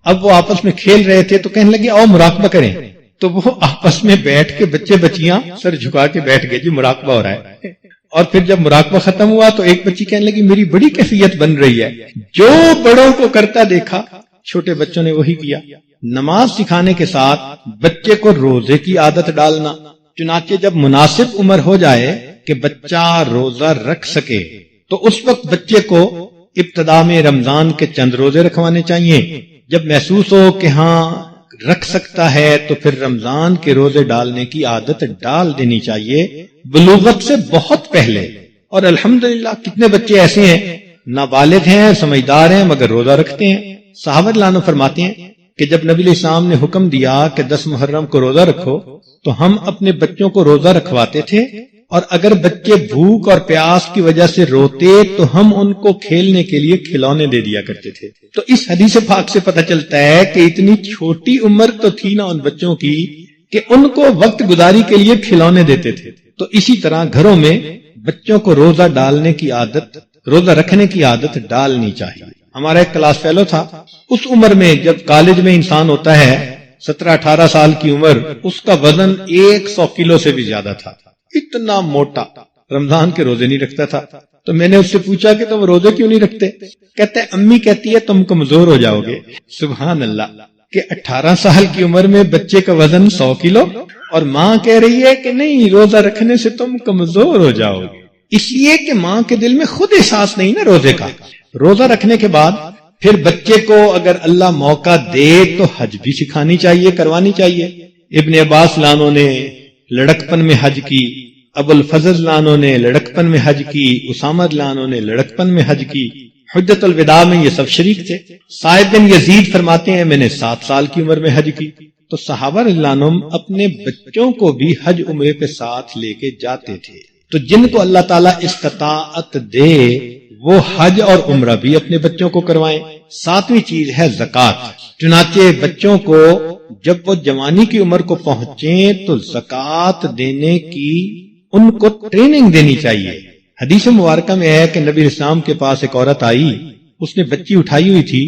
اب وہ آپس میں کھیل رہے تھے تو کہنے لگے آؤ مراقبہ کریں. تو وہ آپس میں بیٹھ کے بچے بچیاں سر جھکا کے بیٹھ گئے، جی مراقبہ ہو رہا ہے. اور پھر جب مراقبہ ختم ہوا تو ایک بچی کہنے لگی میری بڑی کیفیت بن رہی ہے. جو بڑوں کو کرتا دیکھا چھوٹے بچوں نے وہی کیا. نماز سکھانے کے ساتھ بچے کو روزے کی عادت ڈالنا. چنانچہ جب مناسب عمر ہو جائے کہ بچہ روزہ رکھ سکے تو اس وقت بچے کو ابتدا میں رمضان کے چند روزے رکھوانے چاہیے. جب محسوس ہو کہ ہاں رکھ سکتا ہے تو پھر رمضان کے روزے ڈالنے کی عادت ڈال دینی چاہیے بلوغت سے بہت پہلے. اور الحمدللہ کتنے بچے ایسے ہیں نابالغ ہیں، سمجھدار ہیں، مگر روزہ رکھتے ہیں. صحابہ رضی اللہ عنہم فرماتے ہیں کہ جب نبی علیہ السلام نے حکم دیا کہ 10 محرم کو روزہ رکھو تو ہم اپنے بچوں کو روزہ رکھواتے تھے، اور اگر بچے بھوک اور پیاس کی وجہ سے روتے تو ہم ان کو کھیلنے کے لیے کھلونے دے دیا کرتے تھے. تو اس حدیث پاک سے پتہ چلتا ہے کہ اتنی چھوٹی عمر تو تھی نا ان بچوں کی کہ ان کو وقت گزاری کے لیے کھلونے دیتے تھے. تو اسی طرح گھروں میں بچوں کو روزہ ڈالنے کی عادت، روزہ رکھنے کی عادت ڈالنی چاہیے. ہمارا ایک کلاس فیلو تھا، اس عمر میں جب کالج میں انسان ہوتا ہے 17-18 سال کی عمر، اس کا وزن 100 کلو سے بھی زیادہ تھا. اتنا موٹا، رمضان کے روزے نہیں رکھتا تھا. تو میں نے اس سے پوچھا کہ تم روزے کیوں نہیں رکھتے؟ کہتے ہیں امی کہتی ہے تم کمزور ہو جاؤ گے. سبحان اللہ، کہ 18 سال کی عمر میں بچے کا وزن 100 کلو اور ماں کہہ رہی ہے کہ نہیں روزہ رکھنے سے تم کمزور ہو جاؤ گے. اس لیے کہ ماں کے دل میں خود احساس نہیں نا روزے کا. روزہ رکھنے کے بعد پھر بچے کو اگر اللہ موقع دے تو حج بھی سکھانی چاہیے، کروانی چاہیے. ابن عباس لانوں نے لڑکپن میں حج کی، ابو الفضل لانوں نے لڑکپن میں حج کی، اسامہ لانوں نے لڑکپن میں حج کی. حجت الوداع میں یہ سب شریک تھے. صاحب بن یزید فرماتے ہیں میں نے 7 سال کی عمر میں حج کی. تو صحابہ رضی اللہ عنہم اپنے بچوں کو بھی حج عمرے پہ ساتھ لے کے جاتے تھے. تو جن کو اللہ تعالیٰ استطاعت دے وہ حج اور عمرہ بھی اپنے بچوں کو کروائیں. 7ویں چیز ہے زکوٰۃ. چنانچہ بچوں کو جب وہ جوانی کی عمر کو پہنچیں تو زکوٰۃ دینے کی ان کو ٹریننگ دینی چاہیے. حدیث مبارکہ میں ہے کہ نبی اسلام کے پاس ایک عورت آئی، اس نے بچی اٹھائی ہوئی تھی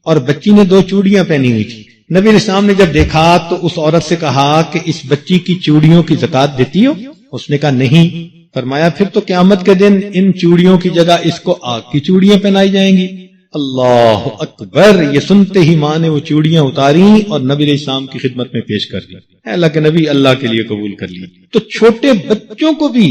اور بچی نے 2 چوڑیاں پہنی ہوئی تھی. نبی اسلام نے جب دیکھا تو اس عورت سے کہا کہ اس بچی کی چوڑیوں کی زکوٰۃ دیتی ہو؟ اس نے کہا نہیں. فرمایا پھر تو قیامت کے دن ان چوڑیوں کی جگہ اس کو آگ کی چوڑیاں پہنائی جائیں گی. اللہ اکبر! یہ سنتے ہی ماں نے وہ چوڑیاں اتاری اور نبی علیہ السلام کی خدمت میں پیش کر دی. اللہ کے نبی اللہ کے لیے قبول کر لی. تو چھوٹے بچوں کو بھی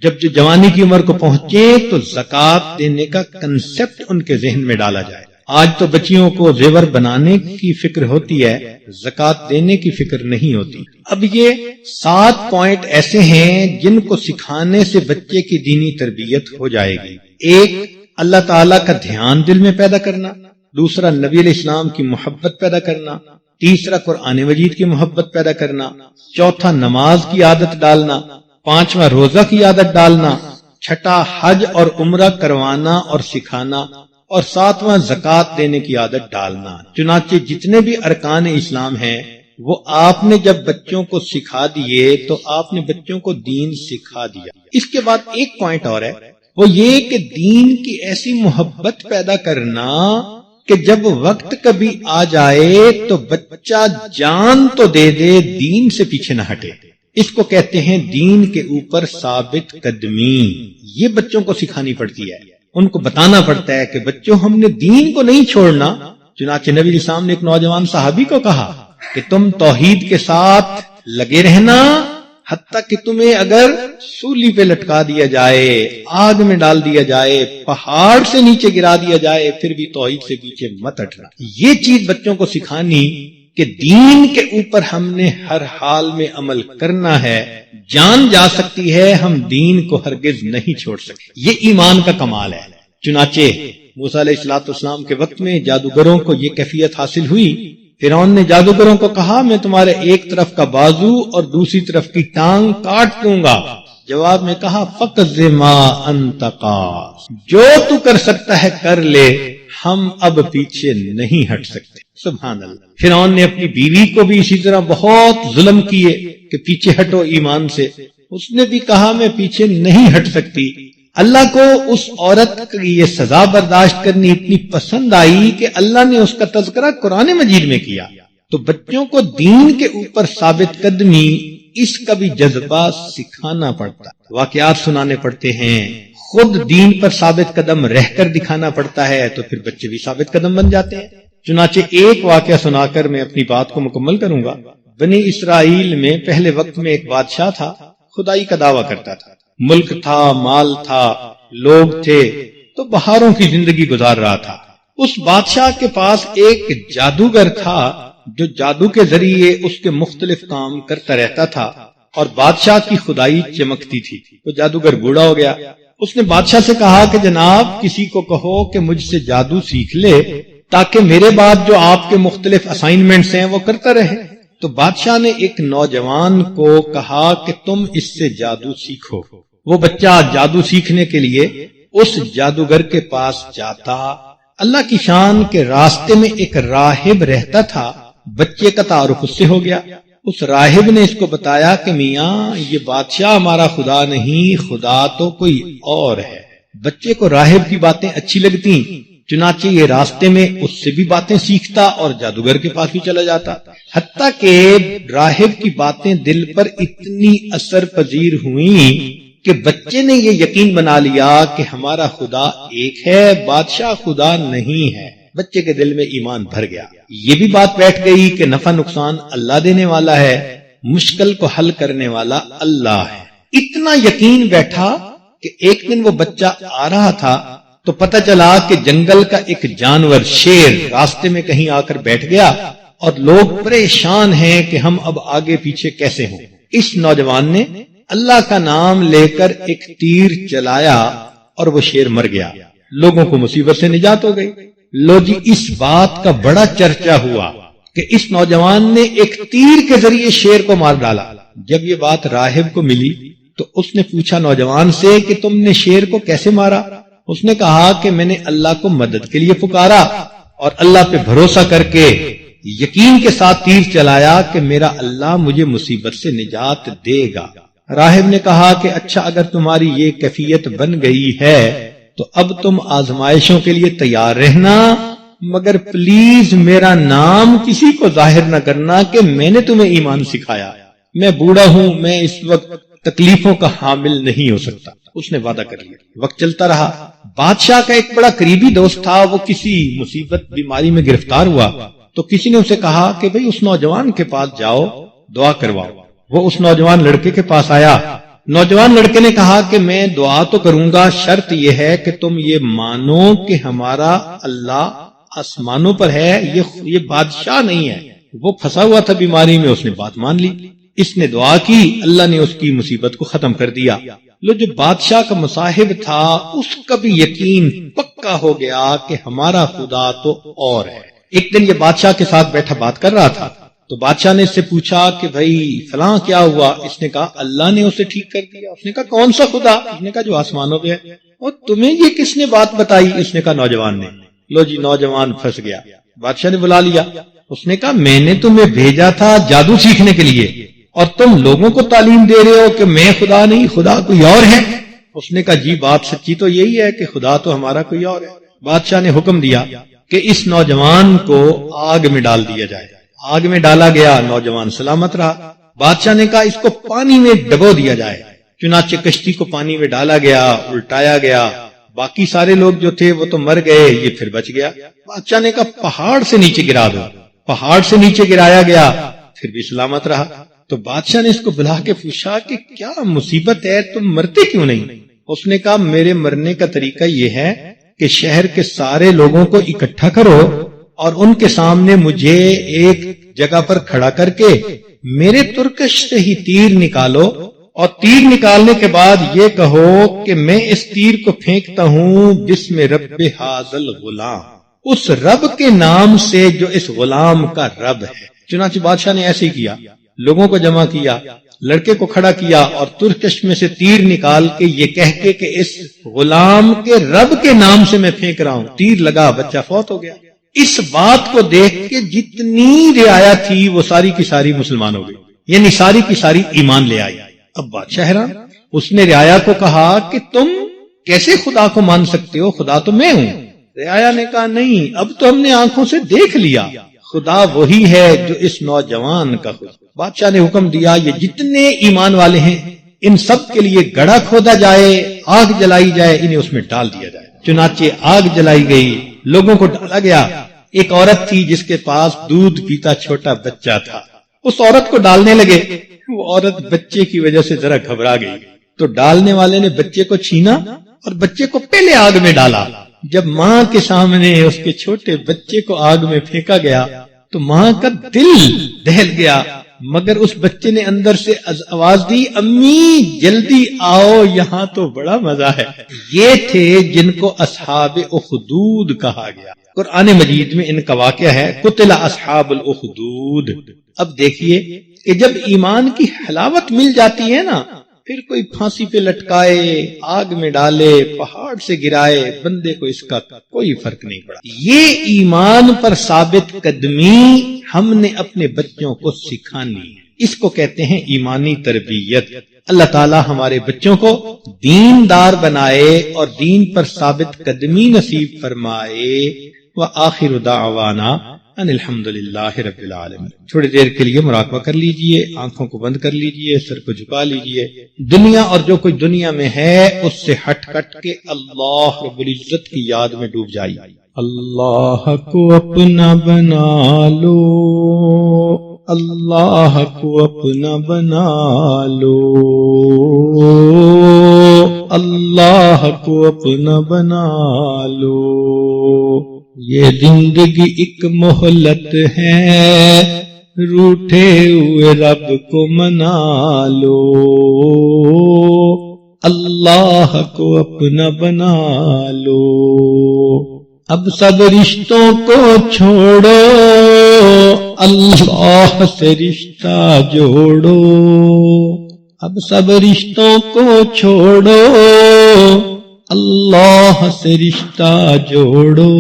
جب جو جوانی کی عمر کو پہنچے تو زکوٰۃ دینے کا کنسپٹ ان کے ذہن میں ڈالا جائے. آج تو بچیوں کو زیور بنانے کی فکر ہوتی ہے، زکوٰۃ دینے کی فکر نہیں ہوتی. اب یہ 7 پوائنٹ ایسے ہیں جن کو سکھانے سے بچے کی دینی تربیت ہو جائے گی. ایک، اللہ تعالیٰ کا دھیان دل میں پیدا کرنا. دوسرا، نبی علیہ السلام کی محبت پیدا کرنا. تیسرا، قرآن مجید کی محبت پیدا کرنا. چوتھا، نماز کی عادت ڈالنا. پانچواں، روزہ کی عادت ڈالنا. چھٹا، حج اور عمرہ کروانا اور سکھانا. اور ساتواں، زکوٰۃ دینے کی عادت ڈالنا. چنانچہ جتنے بھی ارکان اسلام ہیں وہ آپ نے جب بچوں کو سکھا دیے تو آپ نے بچوں کو دین سکھا دیا. اس کے بعد ایک پوائنٹ اور ہے، وہ یہ کہ دین کی ایسی محبت پیدا کرنا کہ جب وقت کبھی آ جائے تو بچہ جان تو دے دے، دین سے پیچھے نہ ہٹے. اس کو کہتے ہیں دین کے اوپر ثابت قدمی. یہ بچوں کو سکھانی پڑتی ہے، ان کو بتانا پڑتا ہے کہ بچوں ہم نے دین کو نہیں چھوڑنا. چنانچہ نبی علیہ السلام نے ایک نوجوان صحابی کو کہا کہ تم توحید کے ساتھ لگے رہنا، حتیٰ کہ تمہیں اگر سولی پہ لٹکا دیا جائے، آگ میں ڈال دیا جائے، پہاڑ سے نیچے گرا دیا جائے، پھر بھی توحید سے پیچھے مت ہٹنا. یہ چیز بچوں کو سکھانی کہ دین کے اوپر ہم نے ہر حال میں عمل کرنا ہے. جان جا سکتی ہے، ہم دین کو ہرگز نہیں چھوڑ سکتے. یہ ایمان کا کمال ہے. چنانچہ موسیٰ علیہ السلام کے وقت میں جادوگروں کو یہ کیفیت حاصل ہوئی. فرعون نے جادوگروں کو کہا میں تمہارے ایک طرف کا بازو اور دوسری طرف کی ٹانگ کاٹ دوں گا. جواب میں کہا فقض ما انت قاض، جو تو کر سکتا ہے کر لے، ہم اب پیچھے نہیں ہٹ سکتے. سبحان اللہ. فرعون نے اپنی بیوی کو بھی اسی طرح بہت ظلم کیے کہ پیچھے ہٹو ایمان سے. اس نے بھی کہا میں پیچھے نہیں ہٹ سکتی. اللہ کو اس عورت کی یہ سزا برداشت کرنی اتنی پسند آئی کہ اللہ نے اس کا تذکرہ قرآن مجید میں کیا. تو بچوں کو دین کے اوپر ثابت قدمی، اس کا بھی جذبہ سکھانا پڑتا ہے. واقعات سنانے پڑتے ہیں، خود دین پر ثابت قدم رہ کر دکھانا پڑتا ہے، تو پھر بچے بھی ثابت قدم بن جاتے ہیں. چنانچہ ایک واقعہ سنا کر میں اپنی بات کو مکمل کروں گا. بنی اسرائیل میں پہلے وقت میں ایک بادشاہ تھا، خدائی کا دعویٰ کرتا تھا. ملک تھا، مال تھا، لوگ تھے، تو بہاروں کی زندگی گزار رہا تھا. اس بادشاہ کے پاس ایک جادوگر تھا جو جادو کے ذریعے اس کے مختلف کام کرتا رہتا تھا اور بادشاہ کی خدائی چمکتی تھی. وہ جادوگر بوڑھا ہو گیا. اس نے بادشاہ سے کہا کہ جناب کسی کو کہو کہ مجھ سے جادو سیکھ لے تاکہ میرے بعد جو آپ کے مختلف اسائنمنٹس ہیں وہ کرتا رہے. تو بادشاہ نے ایک نوجوان کو کہا کہ تم اس سے جادو سیکھو. وہ بچہ جادو سیکھنے کے لیے اس جادوگر کے پاس جاتا. اللہ کی شان کے راستے میں ایک راہب رہتا تھا. بچے کا تعارف اس سے ہو گیا. اس راہب نے اس کو بتایا کہ میاں یہ بادشاہ ہمارا خدا نہیں، خدا تو کوئی اور ہے. بچے کو راہب کی باتیں اچھی لگتی، چنانچہ یہ راستے میں اس سے بھی باتیں سیکھتا اور جادوگر کے پاس بھی چلا جاتا، حتیٰ کہ راہب کی باتیں دل پر اتنی اثر پذیر ہوئیں کہ بچے نے یہ یقین بنا لیا کہ ہمارا خدا ایک ہے، بادشاہ خدا نہیں ہے. بچے کے دل میں ایمان بھر گیا. یہ بھی بات بیٹھ گئی کہ نفع نقصان اللہ دینے والا ہے، مشکل کو حل کرنے والا اللہ ہے. اتنا یقین بیٹھا کہ ایک دن وہ بچہ آ رہا تھا تو پتہ چلا کہ جنگل کا ایک جانور شیر راستے میں کہیں آ کر بیٹھ گیا اور لوگ پریشان ہیں کہ ہم اب آگے پیچھے کیسے ہوں. اس نوجوان نے اللہ کا نام لے کر ایک تیر چلایا اور وہ شیر مر گیا. لوگوں کو مصیبت سے نجات ہو گئی. لو جی، اس بات کا بڑا چرچا ہوا کہ اس نوجوان نے ایک تیر کے ذریعے شیر کو مار ڈالا. جب یہ بات راہب کو ملی تو اس نے پوچھا نوجوان سے کہ تم نے شیر کو کیسے مارا؟ اس نے کہا کہ میں نے اللہ کو مدد کے لیے پکارا اور اللہ پہ بھروسہ کر کے یقین کے ساتھ تیر چلایا کہ میرا اللہ مجھے مصیبت سے نجات دے گا. راہب نے کہا کہ اچھا، اگر تمہاری یہ کیفیت بن گئی ہے تو اب تم آزمائشوں کے لیے تیار رہنا، مگر پلیز میرا نام کسی کو ظاہر نہ کرنا کہ میں نے تمہیں ایمان سکھایا. میں بوڑھا ہوں، میں اس وقت تکلیفوں کا حامل نہیں ہو سکتا. اس نے وعدہ کر لیا. وقت چلتا رہا. بادشاہ کا ایک بڑا قریبی دوست تھا, وہ کسی مصیبت بیماری میں گرفتار ہوا تو کسی نے اسے کہا کہ بھئی اس نوجوان کے پاس جاؤ, دعا کرواؤ. وہ اس نوجوان لڑکے کے پاس آیا. نوجوان لڑکے نے کہا کہ میں دعا تو کروں گا, شرط یہ ہے کہ تم یہ مانو کہ ہمارا اللہ آسمانوں پر ہے, یہ بادشاہ نہیں ہے. وہ پھنسا ہوا تھا بیماری میں, اس نے بات مان لی. اس نے دعا کی, اللہ نے اس کی مصیبت کو ختم کر دیا. لو جو بادشاہ کا مصاحب تھا اس کا بھی یقین پکا ہو گیا کہ ہمارا خدا تو اور ہے. ایک دن یہ بادشاہ کے ساتھ بیٹھا بات کر رہا تھا تو بادشاہ نے اس سے پوچھا کہ بھائی فلاں کیا ہوا؟ اس نے کہا اللہ نے اسے ٹھیک کر دیا. اس نے کہا کون سا خدا؟ اس نے کہا جو آسمانوں پہ ہے. اور تمہیں یہ کس نے بات بتائی؟ اس نے کہا نوجوان نے. لو جی نوجوان پھنس گیا. بادشاہ نے بلا لیا. اس نے کہا میں نے تمہیں بھیجا تھا جادو سیکھنے کے لیے اور تم لوگوں کو تعلیم دے رہے ہو کہ میں خدا نہیں, خدا کوئی اور ہے. اس نے کہا جی بات سچی تو یہی ہے کہ خدا تو ہمارا کوئی اور ہے. بادشاہ نے حکم دیا کہ اس نوجوان کو آگ میں ڈال دیا جائے. آگ میں ڈالا گیا, نوجوان سلامت رہا. بادشاہ نے کہا اس کو پانی میں ڈبو دیا جائے. چنانچہ کشتی کو پانی میں ڈالا گیا, الٹایا گیا. باقی سارے لوگ جو تھے وہ تو مر گئے, یہ پھر بچ گیا. بادشاہ نے کہا پہاڑ سے نیچے گرا دو. پہاڑ سے نیچے گرایا گیا, پھر بھی سلامت رہا. تو بادشاہ نے اس کو بلا کے پوچھا کہ کیا مصیبت ہے, تم مرتے کیوں نہیں؟ اس نے کہا میرے مرنے کا طریقہ یہ ہے کہ شہر کے سارے لوگوں کو اکٹھا کرو اور ان کے سامنے مجھے ایک جگہ پر کھڑا کر کے میرے ترکش سے ہی تیر نکالو, اور تیر نکالنے کے بعد یہ کہو کہ میں اس تیر کو پھینکتا ہوں بسم رب حاذل غلام, اس رب کے نام سے جو اس غلام کا رب ہے. چنانچہ بادشاہ نے ایسے ہی کیا, لوگوں کو جمع کیا, لڑکے کو کھڑا کیا اور ترکش میں سے تیر نکال کے یہ کہہ کے کہ اس غلام کے رب کے نام سے میں پھینک رہا ہوں. تیر لگا, بچہ فوت ہو گیا. اس بات کو دیکھ کے جتنی رعایا تھی وہ ساری کی ساری مسلمان ہو گئی, یعنی ساری کی ساری ایمان لے آئی. اب بادشاہ حیران. اس نے رعایا کو کہا کہ تم کیسے خدا کو مان سکتے ہو, خدا تو میں ہوں. رعایا نے کہا نہیں, اب تو ہم نے آنکھوں سے دیکھ لیا, خدا وہی ہے جو اس نوجوان کا خدا. بادشاہ نے حکم دیا یہ جتنے ایمان والے ہیں ان سب کے لیے گڑھا کھودا جائے, آگ جلائی جائے, انہیں اس میں ڈال دیا جائے. چنانچہ آگ جلائی گئی, لوگوں کو ڈالا گیا. ایک عورت تھی جس کے پاس دودھ پیتا چھوٹا بچہ تھا, اس عورت کو ڈالنے لگے. وہ عورت بچے کی وجہ سے ذرا گھبرا گئی تو ڈالنے والے نے بچے کو چھینا اور بچے کو پہلے آگ میں ڈالا. جب ماں کے سامنے اس کے چھوٹے بچے کو آگ میں پھینکا گیا تو ماں کا دل دہل گیا, مگر اس بچے نے اندر سے آواز دی امی جلدی آؤ, یہاں تو بڑا مزہ ہے. یہ تھے جن کو اصحاب اخدود کہا گیا. قرآن مجید میں ان کا واقعہ ہے قتل اصحاب الاخدود. اب دیکھیے کہ جب ایمان کی حلاوت مل جاتی ہے نا, پھر کوئی پھانسی پہ لٹکائے, آگ میں ڈالے, پہاڑ سے گرائے, بندے کو اس کا کوئی فرق نہیں پڑا. یہ ایمان پر ثابت قدمی ہم نے اپنے بچوں کو سکھانی, اس کو کہتے ہیں ایمانی تربیت. اللہ تعالی ہمارے بچوں کو دیندار بنائے اور دین پر ثابت قدمی نصیب فرمائے. وآخر دعوانا ان الحمدللہ رب العالمین. تھوڑی دیر کے لیے مراقبہ کر لیجئے, آنکھوں کو بند کر لیجئے, سر کو جھکا لیجئے. دنیا اور جو کچھ دنیا میں ہے اس سے ہٹ کٹ کے اللہ رب العزت کی یاد میں ڈوب جائیے. اللہ کو اپنا بنا لو, اللہ کو اپنا بنا لو, اللہ کو اپنا بنا لو. یہ زندگی ایک مہلت ہے, روٹھے ہوئے رب کو منا لو, اللہ کو اپنا بنا لو. اب سب رشتوں کو چھوڑو, اللہ سے رشتہ جوڑو. اب سب رشتوں کو چھوڑو, اللہ سے رشتہ جوڑو.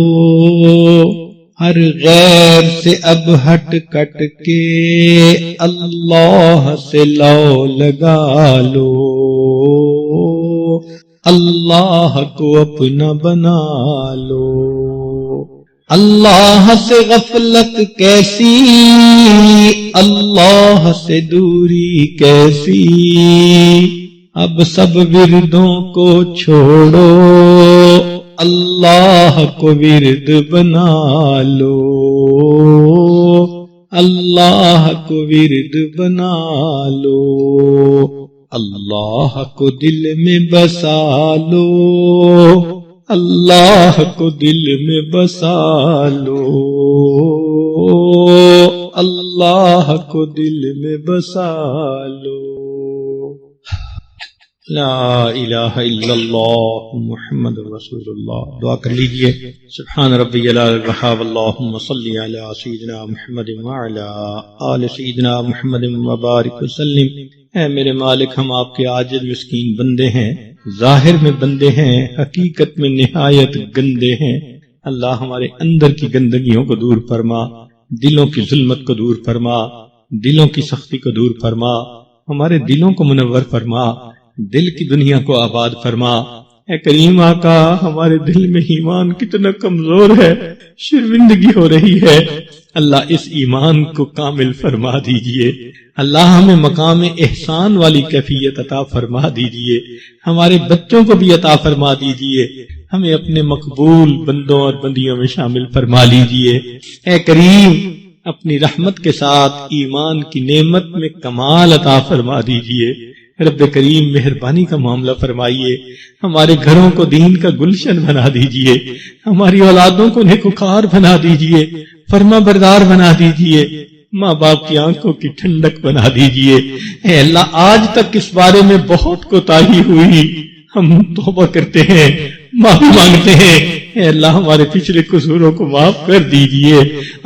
ہر غیر سے اب ہٹ کٹ کے اللہ سے لو لگا لو, اللہ کو اپنا بنا لو. اللہ سے غفلت کیسی, اللہ سے دوری کیسی, اب سب وردوں کو چھوڑو اللہ کو ورد بنا لو اللہ کو ورد بنا لو اللہ کو دل میں بسا لو اللہ کو دل میں بسا لو اللہ کو دل میں بسا لو لا الہ الا اللہ محمد رسول اللہ. دعا کر لیجئے. سبحان ربی الوہاب اللہم صلی علی سیدنا محمد وعلی آل سیدنا محمد وبارک وسلم. اے میرے مالک، ہم آپ کے عاجز مسکین بندے ہیں، ظاہر میں بندے ہیں، حقیقت میں نہایت گندے ہیں. اللہ ہمارے اندر کی گندگیوں کو دور فرما، دلوں کی ظلمت کو دور فرما، دلوں کی سختی کو دور فرما، ہمارے دلوں کو منور فرما، دل کی دنیا کو آباد فرما. اے کریم آقا، ہمارے دل میں ایمان کتنا کمزور ہے، شرمندگی ہو رہی ہے. اللہ اس ایمان کو کامل فرما دیجئے. اللہ ہمیں مقام احسان والی کیفیت عطا فرما دیجئے. ہمارے بچوں کو بھی عطا فرما دیجئے. ہمیں اپنے مقبول بندوں اور بندیوں میں شامل فرما لیجئے. اے کریم، اپنی رحمت کے ساتھ ایمان کی نعمت میں کمال عطا فرما دیجئے. رب کریم مہربانی کا معاملہ فرمائیے. ہمارے گھروں کو دین کا گلشن بنا دیجئے. ہماری اولادوں کو نیکوکار بنا دیجئے، فرما بردار بنا دیجئے، ماں باپ کی آنکھوں کی ٹھنڈک بنا دیجئے. اے اللہ، آج تک اس بارے میں بہت کوتاہی ہوئی، ہم توبہ کرتے ہیں، معافی مانگتے ہیں. اے اللہ، ہمارے پچھلے قصوروں کو معاف کر دیجئے.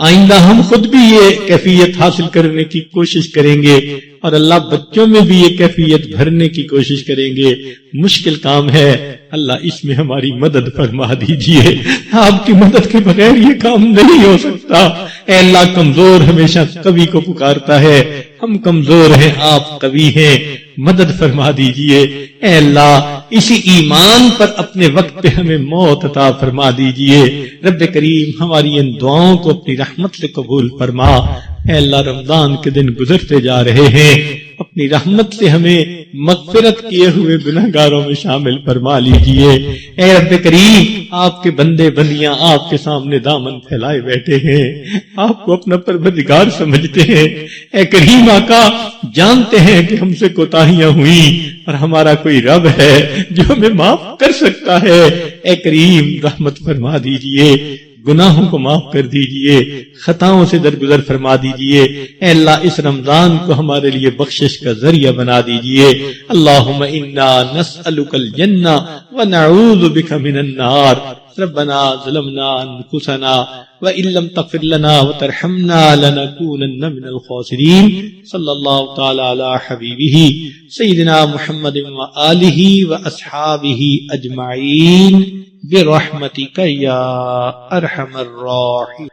آئندہ ہم خود بھی یہ کیفیت حاصل کرنے کی کوشش کریں گے، اور اللہ بچوں میں بھی یہ کیفیت بھرنے کی کوشش کریں گے. مشکل کام ہے، اللہ اس میں ہماری مدد فرما دیجئے. آپ کی مدد کے بغیر یہ کام نہیں ہو سکتا. اے اللہ، کمزور ہمیشہ قوی کو پکارتا ہے، ہم کمزور ہیں، آپ قوی ہیں، مدد فرما دیجئے. اے اللہ، اسی ایمان پر اپنے وقت پہ ہمیں موت عطا فرما دیجئے. رب کریم، ہماری ان دعاؤں کو اپنی رحمت سے قبول فرما. اے اللہ، رمضان کے دن گزرتے جا رہے ہیں، اپنی رحمت سے ہمیں مغفرت کیے ہوئے گناہگاروں میں شامل فرما لیجئے. اے رب کریم، آپ کے بندے بندیاں آپ کے سامنے دامن پھیلائے بیٹھے ہیں، آپ کو اپنا پروردگار سمجھتے ہیں. اے کریم آقا، جانتے ہیں کہ ہم سے کوتاہیاں ہوئیں، اور ہمارا کوئی رب ہے جو ہمیں معاف کر سکتا ہے. اے کریم، رحمت فرما دیجئے، گناہوں کو معاف کر دیجئے، خطاؤں سے درگزر فرما دیجئے. اے اللہ، اس رمضان کو ہمارے لیے بخشش کا ذریعہ بنا دیجئے. اللہم انا نسألک الجنہ ونعوذ بک من النار. ربنا ظلمنا انفسنا وان لم تغفر لنا وترحمنا لنكونن من الخاسرین. صلی اللہ تعالی علی حبیبہ سیدنا محمد وآلہ واصحابہ اجمعین برحمتک یا ارحم الراحمین.